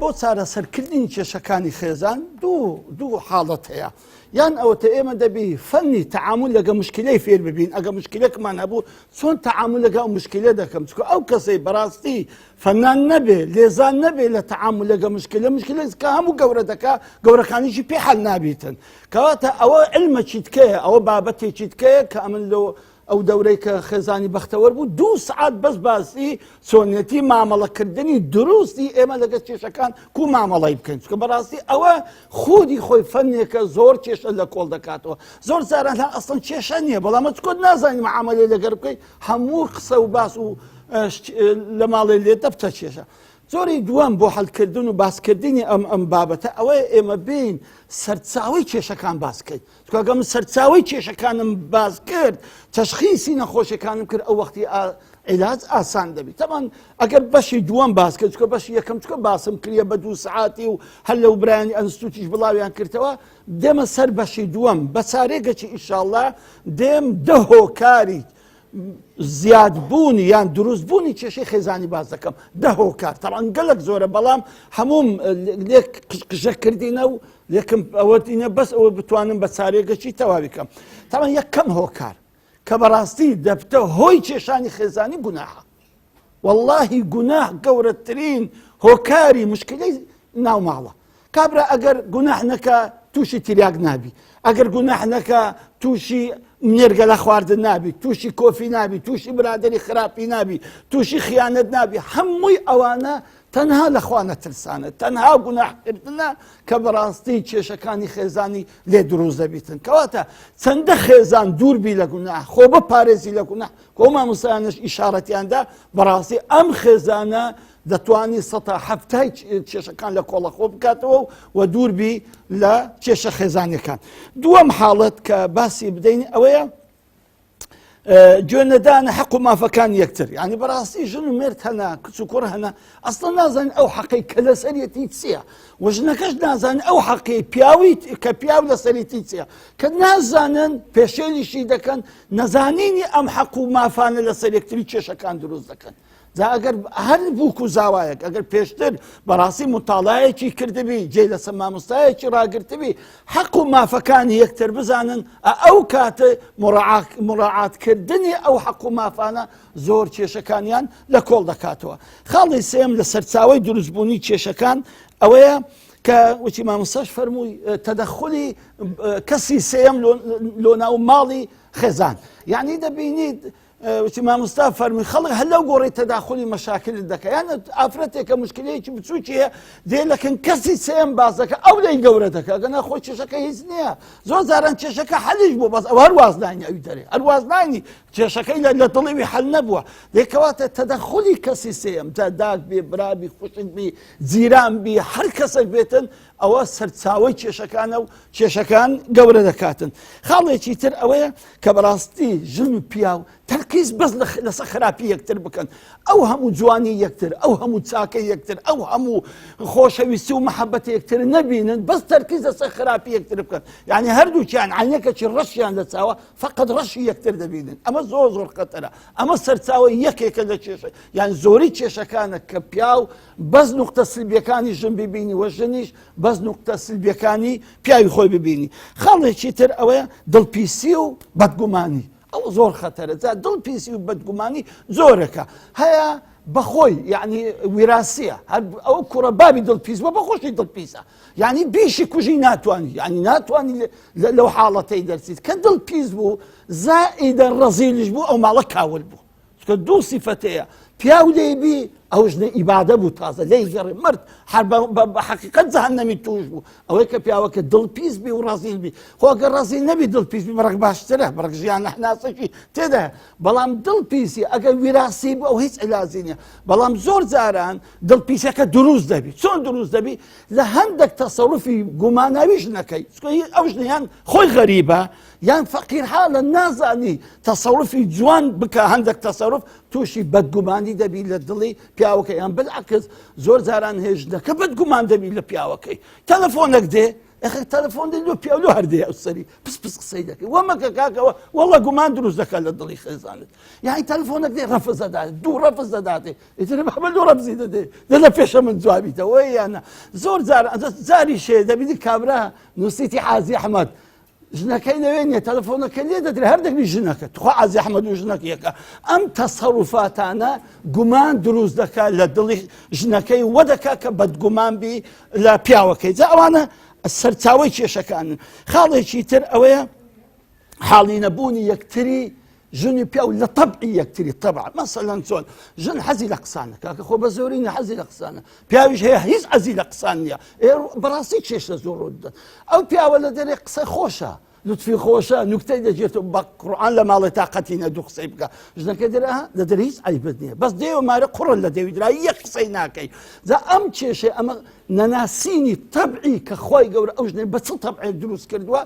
بۆ چارەسەرکردنی کێشەکانی خێزان دوو حاڵەت هەیە. یان ئەوەتە ئێمە دەبی فەنی تەعامل لەگە مشکلەی فێر ببین، ئەگە مشکلەکمان هەبوو چۆن تەعامل لەگە ئەو مشکلە دەکەم، چکە ئەو کەسەی بەڕاستی فەنان نەبێ، لێزان نەبێ لە تەعامل لەگە مشکلەکە هەموو گەورە دەکا، گەورەکانیشی پێ حەل نابیتن. کەواتە ئەوە علمێکی تکەیە، ئەوە بابەتێکی تکەیە کە ئەمن لەو ئەو دەورەی کە خێزانی بەختەوەر بوو 2 سعات بەس باسی چۆنیەتی مامەڵەکردنی دروستی ئێمە لەگە کێشەکان کو مامەڵی بکەین، چکە بەڕاستی ئەوە خودی خۆی فەنێکە زۆر کێشە لە کۆڵ دەکاتەوە. زۆر جاران ئەسڵەن کێشە نییە، بەڵام چکۆت نازانی معاملەی لەگەر بکەیت، هەموو قسە و باس و لە ماڵی لێتە بتە کێشە. زۆری دووەم بۆ حەڵکردن و باسکردنی ئەم بابەتە ئەوەیە ئێمە بین سەرچاوی کێشەکان باسکەین، چکەگەم سەرچاوی کێشەکانم باز کرد، تەشخیصی نەخۆشیەکانم کرد، ئەو وەختی عیلاج ئاسان دەبێت. تەمان ئەگەر بەشی دووەم باس کرد، چکە بەشی یەکەم چکە باسم کردە بە 2 سعاتی و هەر لەو برایانی ئەنستوتیش بڵاویان کردەوە، دێمە سەر بەشی دووەم بە چارێگەکی ئینشاءالله دێم 10 هۆکاری زیادبوونی یان دروستبوونی کێشەی خێزانی باز دەکەم. 10 هۆکار تەڵەن گەلک زۆرە، بەڵام هەموم لێک قژەکردینە و لێکم ئەوەتینە بەس ئەوە بتوانم بە چارێگەکی تەواوی بکەم. تەڵەن یەکەم هۆکار کە بەڕاستی دەبتە هۆی کێشانی خێزانی گوناحە. واللهی گوناح گەورەترین هۆکاری مشکلەی ناو ماڵە. کابرا ئەگەر گوناح نەکە تووشی تریاک نابی، ئەگەر گوناح نەکە تووشی نێرگە لە خواردن نابی، تووشی کۆفی نابی، تووشی برادری خراپی نابی، تووشی خیانەت نابی. هەمووی ئەوانە تەنها لە خوا نەترسانە، تەنها گوناحکردنە کە بەڕاستی کێشەکانی خێزانی لێ دروست دەبیتن. کەواتە چەندە خێزان دووربی لە گوناح، خۆ بپارێزی لە گوناح، کۆما مامۆستایانش ئیشارەتیاندا بەڕاستی ئەم خێزانە دەتوانی 170 کێشەکان لە کۆڵە خۆ بکاتەوە و دووربی لە کێشە خێزانەکان. دووەم حاڵەت کە باسی بدەین ئەوەیە گوێنەدانە حەق و مافەکان یەکتر. یعنی بەڕاستی ژن و مێرد هەنا، کچ و کوڕ هەنا، ئەسڵەن نازانین ئەو حەقەی کە لەسەرەتی چییە، و ژنەکەش نازانین ئەو حەقەی پیاوی کە پیاو لەسەرەتی چییە، کە نازانن پێشێلیشی دەکەن، نەزانینی ئەم حەق و مافانە لەسەر یەکتری کێشەکان دروست دەکەن. ئەگەر هەر بووک و زاوایەک ئەگەر پێشتر بەڕاستی متاڵایەکی کردبی، جێ لەسەر مامۆستایەکی ڕاگرتبی، حەق و مافەکانی یەکتر بزانن، ئەو کاتە مڕاعاتکردنی ئەو حەق و مافانە زۆر کێشەکانیان لە کۆڵ دەکاتەوە. خاڵی سێم لە سەرچاوی دروستبوونی کێشەکان ئەوەیە کە وتی مامۆستاش فەرمووی تەدەخلی کەسی سێم لۆ ناو ماڵی خێزان. یعنی دەبینیت وتی مامۆستا فەرمی خەڵک هەر لەو گۆڕی تەداخلی مەشاکلت دەکە، یان ئافرەتێکە مشکلەیەکی بچووکیە دێ لەکن کەسی سێم باز دەکە، ئەو لەی گەورە دەکە، گەنا خۆی کێشەکە هیچ نییە. زۆر جاران کێشەکە حەلیش بوو، بەس ئەو هەر وازنانی ئەوی دەرێ، هەر وازنانی کێشەکەی لە دڵیوی حەل نەبووە. دێکەواتە تەدەخلی کەسی سێم، داک بێ، برابی، خوشک بی، جیران بی، هەر کەسێک بێتن، ئەوە سەرچاوی کێشەکانە و کێشەکان گەورە دەکاتن. خاڵێکی تر ئەوەیە کە بەڕاستی ژن و پیاو تەرکیز بەس لەسەر خراپی یەکتر بکەن، ئەو هەموو جوانی یەکتر، ئەو هەموو چاکەی یەکتر، ئەو هەموو خۆشەویستی و مەحەبەتی یەکتر نەبینن، بەس تەرکیز لەسەر خراپی یەکتر بکەن. یعنی هەردووکیان عینەکەکی ڕەشیان لە چاوە، فەقەت ڕەشی یەکتر دەبینن. ئەمە زۆر خەتەرە، ئەمە سەرچاوی یەکێکە لە کێشە، یان زۆری کێشەکانە کە پیاو بەس نوقتە سلبیەکانی ژن ببینی و ژنیش بەس نوقتە سلبیەکانی پیاوی خۆی ببینی. خاڵێکی تر ئەوەیە دڵپیسی و بەدگومانی. ئەو زۆر خەتەرە، دڵپیسی و بەدگومانی زۆرەکە هەیە بەخۆی، یعنی ویراسیە. ئەو کوڕە بابی دڵپیس بووە، بەخۆشی دڵپیسە، یعنی بیشی کوژی ناتوانانی، یعنی ناتوانانی لەو حاڵەتەی دەرچیت. کە دڵپیس بوو زائیدەن ڕەزیلیش بوو، ئەو ماڵە کاول بوو، چکە دوو سیفەتەیە. پیاو لێبی ئەو ژنە ئیبادە بوو، تازە لێی گەڕی مرد، هەر بە حەقیقەت جەهەنەمی توش بوو. ئەوەی کە پیاوەکە دڵپیس بی و ڕەزیل بی، خۆ ئەگەر ڕەزیل نەبی دڵپیس بی بەڕێک باشترە، بەڕێک ژیان نەحناسەکی تێدایە. بەڵام دڵپیسی ئەگەر ویراسی بوو ئەو هیچ عیلاجی نییە. بەڵام زۆر جاران دڵپیسەکە دروست دەبی. چۆن دروست دەبی؟ لە هەندێک تەسەڕوفی گوماناوی ژنەکەی، ئەو ژنیان خۆی غەریبە یان فەقیر حاڵە، نازانی تەسەڕوفی جوان بکە، هەندێک تەسەڕوف تووشی بەدگومانی دەبی لە دڵی پیاوەکە، یان بالعکس زۆر جاران هێژنەکە بەدگومان دەبی لە پیاوەکەی. تەلەفۆنێک دێ اخي تلفون لو بيولو هردي او سري بس قصيدك وما كاكا والله قمان دروز ذاك الضلي خزانت يعني تلفونك دي رفض دات دو رفض داتي يتري بحمل رفض دي لا فيش من زوابيته وي انا زور زاري شيء ده بدي كاميرا نسيتي حازي احمد جنكين وين تلفونك اللي تدري هردك بجنك تخو عزي احمد وجنك ياك ام تصرفات انا قمان دروز ذاك الضلي جنكي ودكاك بد قمان بي لا بياوكي زاوانا السرتاوي كيشكان خالي تر اويا حالي نبوني يكتري جوني بياو لطبعي يكتري طبعا مثلا زول جن حزي لقصانك اخو بزوريني حزي لقصانه بياوش هي هيز عزي لقصانيا براسي كيش زور او بياو ولا دري قصه خوشه لطفي خوشه نكته جيتو بقران لما لا طاقتنا دوخ سيبك جنا كدرها دريس عيبتني بس ديو ما قرر لا ديو درا يقصيناكي ذا ام شيء اما نناسيني طبعي كخوي قور اوجني بس طبعي دروس كردوا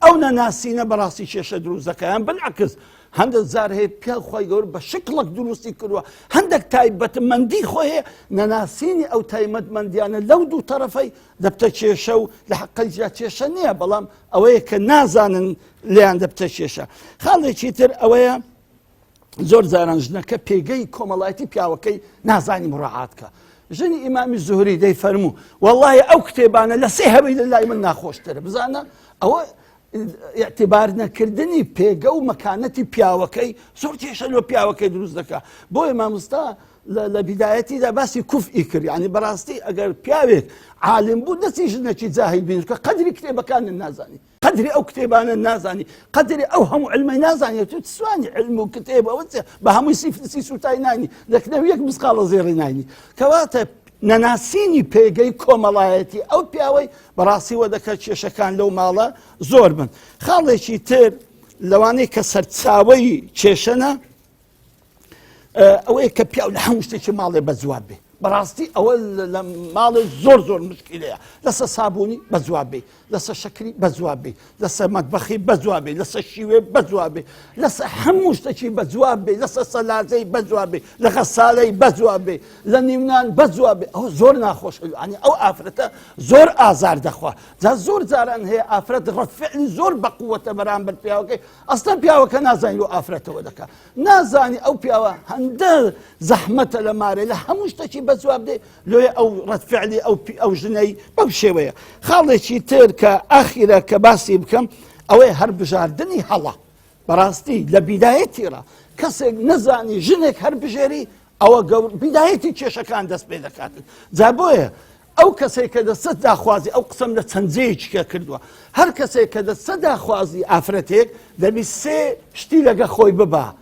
او نناسينا براسي شيشه دروس كان بالعكس هند الزار هي بيا خوي قور بشكلك دروسي كردوا عندك تايبه مندي خوي نناسيني او تايمد مندي انا لو دو طرفي دبتشيشو لحق جاتشنيه بلام اويك نازان اللي عند دبتشيشه خالي تشيتر اويا زور زاران جنك بيجي كومالايتي بياوكي نازاني مراعاتك جني امام الزهري دي فرمو والله او كتبانا لسيها بيد الله من ناخوش ترى بزانا او اعتبارنا كردني بيجا ومكانتي بياوكي زور تيشلو بياوكي دروز دكا بو امام استا لبدايتي دا بس كف إكر يعني براستي اگر بياوك عالم بود نسيجنا شي زاهي بينك قدري كتب كان النازاني قدري او كتبان النازاني قدري او هم علم نازاني تسواني علم وكتاب او بهم يسيف نسيسو تايناني لكن وياك مسقال زيريناني كواتب نناسيني بيجي كومالايتي او بياوي براسي ودك شكان لو مالا زور من خالي شي تر لواني كسرت ساوي تشيشنا او ايك بياو لحوش تشي مالي بزوابي براستي اول مالي زور مشكله لسه صابوني بزوابي لسه شكري بزوابي لسه مطبخي بزوابي لسه شيوي بزوابي لسه حموش تشي بزوابي لسه صلاتي بزوابي لغسالي بزوابي لنيونان بزوابي او زور ناخوش يعني او افرته زور ازار دخوا ذا زور زارن هي افرت رد فعل زور بقوه برام بالبياوكي اصلا بياوك نازاني لو افرته ودكا نازاني او بياوا هند زحمه لماري لحموش تشي بزواب دي لو او رد فعلي او جني بشويه خالي شي ترك اخيرا كباسي بكم او هرب جاردني هلا براستي لبدايتي را كسر نزاني جنك هرب جري او بدايتي كان دس بيدا كاتل زابويه او كسي كذا صدا خوازي او قسم لتنزيج كردوا هر كسي كذا صدا خوازي افرتك دبي سي شتي لقى خوي بابا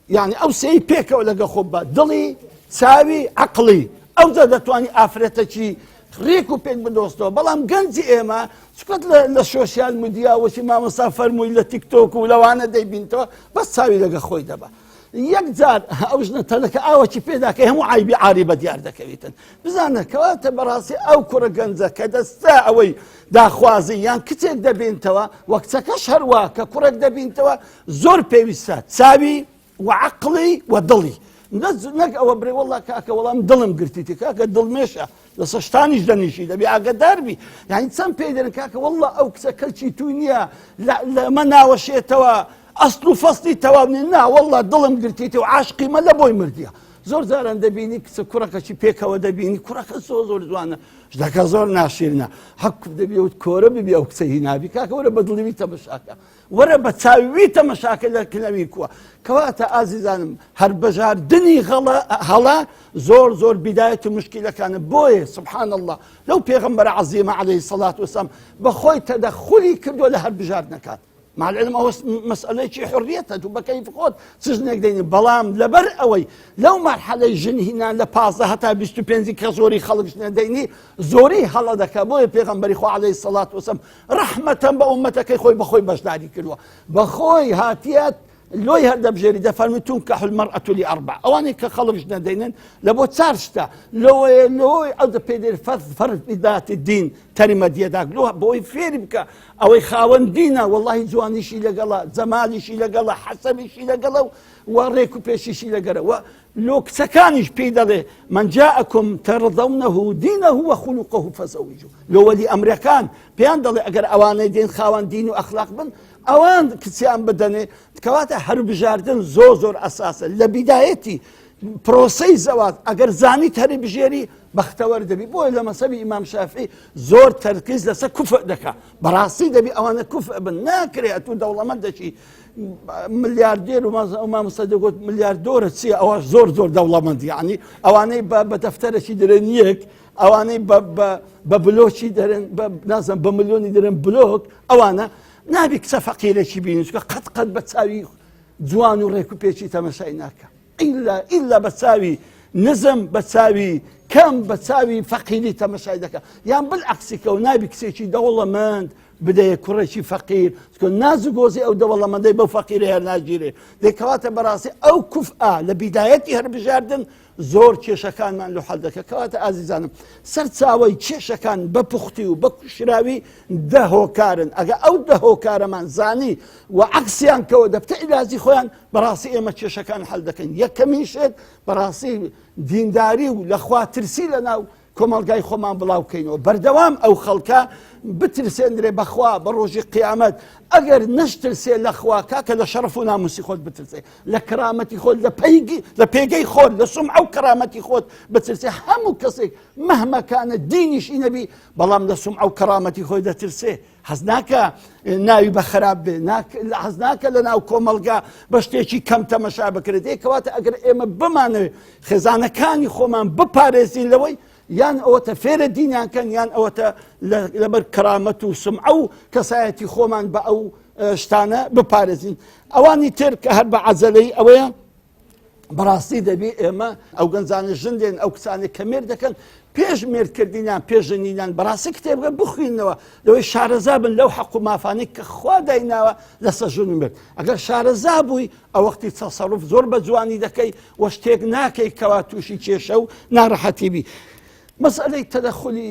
يعني او سي بيكا ولا خوبا ضلي ساوي عقلي او زادتواني افرتكي ريكو بين بدوستو بلام جنزي ايما سكت للسوشيال ميديا وشي ما مسافر مو الا تيك توك ولو انا دي بنتو بس ساوي لقى خوي دابا يقدر اوجنا تلك اوتي بيداك هم عيبي عاربه ديار دكويتن بزانا كواتب براسي او كره جنزه كذا ساوي دا خوازيان كتير دبينتوا وقتك اشهر واك كره دبينتوا زور بيوسات ساوي وعقلي وضلي نك او بري والله كاكا والله مظلم قرتيتي كاكا ظلميشه لصشتاني جدنيشي دبي عقد دربي يعني تسم بيدر كاكا والله او كسكلشي تونيا لا ما ناوشي توا اصل فصلي توا مننا والله ظلم قرتيتي وعاشقي ما لبوي مرديا زور زارن دبيني كسكرك شي بيكا ودبيني كرك زور زوانا جدك زور ناشيرنا حق دبيوت كوره بيو كسينا بكاكا ولا بدلوي تمشاكا ورا بتساوي مشاكل الكلاميكوا كواتا عزيزان هربجار دني هلا زور بداية المشكلة كان بوي سبحان الله لو بيغمبر عظيمة عليه الصلاة والسلام بخوي تدخلي كردو لهربجار نكات مع العلم هو مسألة شي حريتها تبقى كيف خود سجنك ديني بلام لبر اوي لو مرحلة جن هنا لبازة حتى بيستو بينزي كزوري خلقنا ديني زوري هلا دكا بوي بيغمبر خو عليه الصلاة والسلام رحمة بأمتك خوي بخوي بجداري كردو بخوي هاتيات لۆی هەردەبژێری دەفەرمی تونکەح المەرأة لأربع ئەوانەی کە خەڵک نەدەینن لە بۆ چار شتە لۆی ئەو پێدر فرد ذات الدین تەریمە دیەداک لۆ بۆی فێری بکە ئەوەی خاوەن دینە واللهی جوانیشی لەگەڵە جەمالیشی لەگەڵە حەسەبیشی لەگەڵە و ڕێک و پێشیشی لەگەرە و لۆ کچەکانیش پێی دەڵێ من جاءكم ترضونه دينه وخلقه فزوجوه لۆ وەلی ئەمرەکان پێیان دەڵێ ئەگەر ئەوانەی دێن خاوەن دین و ئەخلاق بن ئەوان کچیان بدەنێ کەواتە هەربژاردن زۆر ئەساسە لە بیدایەتی پرۆسەی زەواج ئەگەر زانیت هەری بژێری بەختەوەر دەبی بۆی لە مەسەبی ئیمام شافعی زۆر تەرکیز لەسەر کوفر دەکا بەڕاستی دەبی ئەوانە کوفر بن ناکرێت و دەوڵەمەند دەچی ملیاردێر و مامۆستا دەگوت ملیاردۆرە چییە ئەوە زۆر دەوڵەمەند یعنی ئەوانەی بە دەفتەرێکی دەرێن یەک ئەوانەی بە بلۆکی دەرن نازانم بە ملیۆنی دەرن بلۆک ئەوانە نابی کچە فەقیرێکی بینی چکە قەت بە چاوی جوان و ڕێک و پێچی تەمەشای ناکە ئیلا بە چاوی نزم بە چاوی کەم بە چاوی فەقیری تەمەشای دەکە یان بالعەکسیکە و نابی کچێکی دەوڵەمەند بدەیە کوڕێکی فەقیر نازوو گۆزی ئەو دەوڵەمەندەی بەو فەقیرە هەر ناگیرێ دەکەواتە بەڕاستی ئەو کوفئا لە بیدایەتی هەربژاردن زۆر کێشەکانمان لە حەڵ دەکە کەواتە ئازیزانم سەر چاوەی کێشەکان بە پوختی و بە کوشراوی دەهۆکارن ئەگە ئەو دەهۆکارەمان زانی و عەکسیان کەوە دەبتە ئیلازی خۆیان بەڕاستی ئێمە کێشەکان هەڵ دەکەین یەکەمیشت بەڕاستی دینداری و لەخوا ترسی لەناو کۆمەلگای خۆمان بڵاو بکەینەوە بەردەوام ئەو خەڵکە بترسێنرێ بەخوا بە ڕۆژی قیامەت ئەگەر نەشترسێ لەخوا کاکە لە شەرەف و ناموسی خۆت بترسێ لە کەرامەتی خۆت لە پێگەی خۆت لە سومعە و کەرامەتی خۆت بترسێ هەموو کەسێک مەهمەکانە دینیشی نەبی بەڵام لە سومعە و کەرامەتی خۆی دەترسێ حەز ناکە ناوی بە خراپ بێ حەز ناکە لە ناو کۆمەلگا بە شتێکی کەم تەمەشا بکرێت کەواتە ئەگەر ئێمە بمانەوێت خێزانەکانی خۆمان بپارێزین لەوەی یان ئەوەتە فێرە دینیانکەن یان ئەوەتە لەبەر کەرامەت و سمعە و کەسایەتی خۆمان بە ئەو شتانە بپارێزین ئەوانی تر کە هەر بە عەجەلەی ئەوەیە بەڕاستی دەبی ئێمە ئەو گەنجانە ژندێن ئەو کچانێک کە مێر دەکەن پێش مێردکردینیان پێشژنینیان بەڕاستی کتێبگە بخوێنەوە لەوەی شارەزا بن لەو حەق و مافانەی کە خوا دایناوە لەسەر ژن و مرد ئەگەر شارەزا بووی ئەو وەختی تەسەڕوف زۆر بە جوانی دەکەی وە شتێک ناکەی کەوا تووشی کێشە و ناڕەحەتی بی مەسئلەی تەدەخولی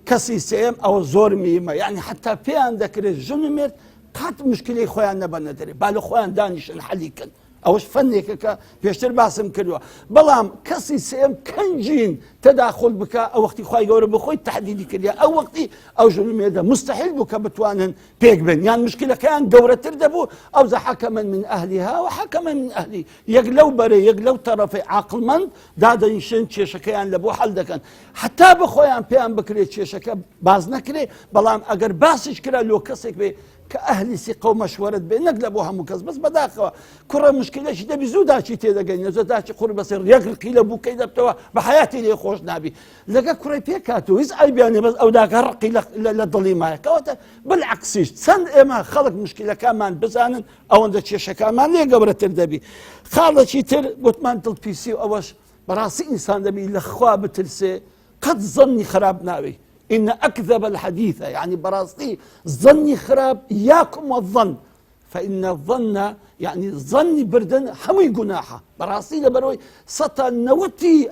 کەسی سێم ئەوە زۆر میمە یعنی حتا پێیان دەکرێت ژن و مرد قەت مشکلەی خۆیان نەبەنە دەرێ با لە خۆیان دانیشن حەلیکن ئەوەش فەنێکە کە پێشتر باسم کردووە بەڵام کەسی سێم کەنجین تەداخل بکە ئەو وەختی خوای گەورە بخۆی تەحدیدی کردیا ئەو وەختی ئەو ژن و مێردە مستەحیل بوو کە بتوانن پێک بن یان مشکلەکەیان گەورەتر دەبوو ئەو زە حەکەمەن من ئەهلیها و حەکەمەن من ئەهلی یەک لەو بەرە یەک لەو تەرەفەی عاقڵمەند دادەنیشن کێشەکەیان لە بۆ حەل دەکەن حتا بخۆیان پێیان بکرێت کێشەکە باز نەکرێ بەڵام ئەگەر باسیش کرا لۆ کەسێک بێ کە ئەهلی سیقە و مەشوەرت بێ نەک لە بۆ هەموو کەس بەس بەداخەوە کوڕە مشکلەشی دەبی زوو داچی تێدەگەین زۆر داچی قوڕ بەسەر ڕێگڕقی لە بووکەی دەبتەوە بە حەیاتی لێ خۆش نابی لەگە کوڕی پێکاتەوە هیچ ئایبیانێ بەس ئەو داکە ڕقی لە دڵی مایە کەواتە بالعەکسیش چەند ئێمە خەڵک مشکلەکانمان بزانن ئەوەندە کێشەکانمان لێ گەورەتر دەبی خاڵێکی تر گوتمان دڵپیسی و ئەوەش بەڕاستی ئینسان دەبی لە خوا بترسێ قەت زەنی خراپ ناوی إن أكذب الحديث يعني براستي ظني خراب إياكم والظن فإن الظن يعني ظن بردن حمي جناحه براستي لبروي سطا نوتي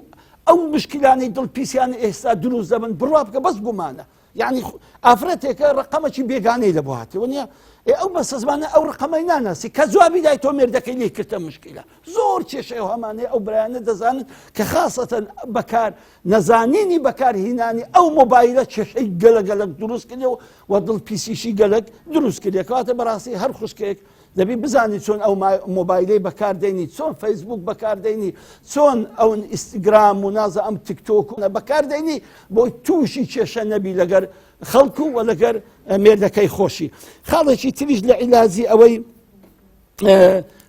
أو مشكلة يدل بيسيان إحساس دروز زمن بروابك بس جمانة يعني أفرتك رقمك بيجاني لبوهاتي ونيا أو بس زمان أو رقمينا ناسي كزوابي داي تومير دك اللي كرت مشكلة زور شيء وهماني أو بريانة دزان كخاصة بكار نزانيني بكار هناني أو موبايلات شيء قلق دروس كده وضل بي سي شي قلق دروس كده كاتب براسي هر خشكيك دەبی بزانی چۆن ئەو مۆبایلەی بەکاردێنی چۆن فەیسبوک بەکاردێنی چۆن ئەو ئینستاگرام و نازە ئەم تیکتۆک بەکاردێنی بۆی تووشی کێشە نەبی لەگەر خەڵکو و لەگەر مێردەکەی خۆشی خاڵێکی تریش لە عیلاجی ئەوەی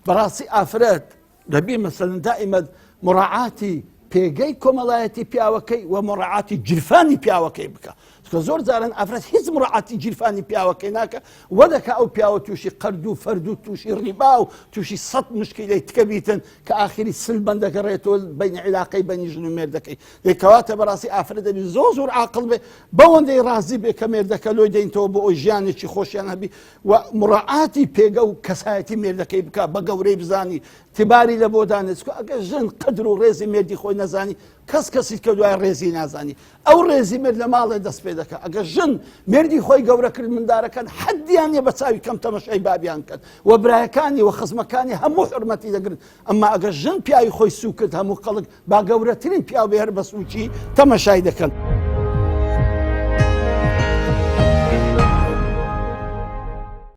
بەڕاستی ئافرەت دەبی مەسەلەن دائیمەن مراعاتی پێگەی کۆمەڵایەتی پیاوەکەی و مراعاتی جرفانی پیاوەکەی بکە زۆر جاران ئافرەت هیچ مڕعاتی جیرفانی پیاوەکەی ناکە وەدەکە ئەو پیاوە تووشی قەرد و فەرد و تووشی ڕیبا و تووشی 100 مشکلەی تکە بیتن کە ئاخری سل بەندەگەڕێتەوە بین عیلاقەی بەنی ژن و مێردەکەی دەکەواتە بەڕاستی ئافرەت دەبی زۆر عاقڵ بێ بەوەندەی ڕازی بێ کە مێردەکە لۆی دەینەوە بۆ ئەوی ژیانێکی خۆشیان هەبی و مڕعاتی پێگە و کەسایەتی مێردەکەی بکە بە گەورەی بزانی تیباری لە بۆ دانێت ئەگەر ژن قدر و ڕێزی مێردی خۆی نەزانی کەسی کە دوای ڕێزی نازانی ئەو ڕێزی مرد لە ماڵێ دەست پێ دەکە ئەگەر ژن مێردی خۆی گەورە کرد مندارەکان حەدیان نیە بە چاوی کەم تەمەشای بابیان کرد و برایەکانی و خزمەکانی هەموو حرمەتی دەگرن ئەمما ئەگەر ژن پیاوی خۆی سوو کرد هەموو خەڵک با گەورەترین پیاو بێ هەر بە سووکی تەمەشای دەکەن.